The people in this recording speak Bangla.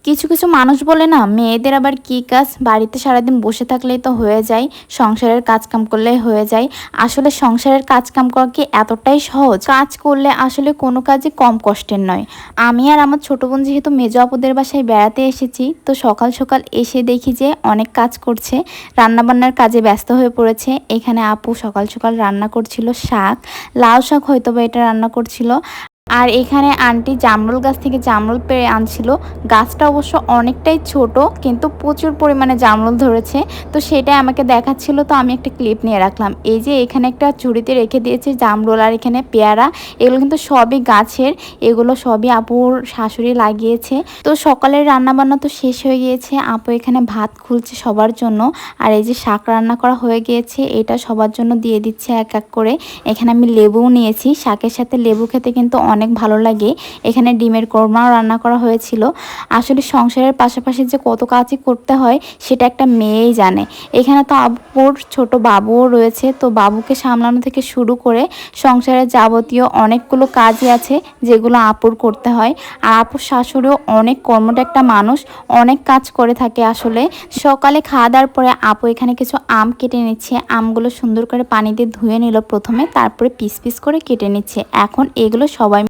কিছু কিছু মানুষ বলে না, মেয়েদের আবার কি কাজ, বাড়িতে সারাদিন বসে থাকলেই তো হয়ে যায়, সংসারের কাজকাম করলেই হয়ে যায়। আসলে সংসারের কাজকাম করা কি এতটাই সহজ? কাজ করলে আসলে কোনো কাজই কম কষ্টের নয়। আমি আর আমার ছোট বোন যেহেতু মেজো আপুদের বাসায় বেড়াতে এসেছি, তো সকাল সকাল এসে দেখি যে অনেক কাজ করছে, রান্নাবান্নার কাজে ব্যস্ত হয়ে পড়েছে। এখানে আপু সকাল সকাল রান্না করছিল শাক, লাউ শাক হয়তো বা এটা রান্না করছিল। আর এখানে আন্টি জামরুল গাছ থেকে জামরুল পেড়ে আনছিল। গাছটা অবশ্য অনেকটাই ছোট, কিন্তু প্রচুর পরিমাণে জামরুল ধরেছে। তো সেটাই আমাকে দেখাচ্ছিল, তো আমি একটা ক্লিপ নিয়ে রাখলাম। এই যে এখানে একটা ঝুড়িতে রেখে দিয়েছে জামরুল, আর এখানে পেয়ারা। এগুলো কিন্তু সবই গাছের, এগুলো সবই আপুর শাশুড়ি লাগিয়েছে। তো সকালের রান্নাবান্না তো শেষ হয়ে গিয়েছে, আপু এখানে ভাত খুলছে সবার জন্য। আর এই যে শাক রান্না করা হয়ে গিয়েছে, এটা সবার জন্য দিয়ে দিচ্ছে এক এক করে। এখানে আমি লেবুও নিয়েছি, শাকের সাথে লেবু খেতে কিন্তু অনেক ভালো লাগে। এখানে ডিমের কোরমাও রান্না করা হয়েছিল। আসলে সংসারের পাশাপাশি যে কত কাজই করতে হয় সেটা একটা মেয়েই জানে। এখানে তো আপুর ছোট বাবুও রয়েছে, তো বাবুকে সামলানো থেকে শুরু করে সংসারের যাবতীয় অনেকগুলো কাজই আছে যেগুলো আপুর করতে হয়। আর আপুর শাশুড়িও অনেক কর্মঠ একটা মানুষ, অনেক কাজ করে থাকে। আসলে সকালে খাওয়া দাওয়ার পরে আপু এখানে কিছু আম কেটে নিচ্ছে। আমগুলো সুন্দর করে পানি দিয়ে ধুয়ে নিল প্রথমে, তারপরে পিস পিস করে কেটে নিচ্ছে। এখন এগুলো সবাই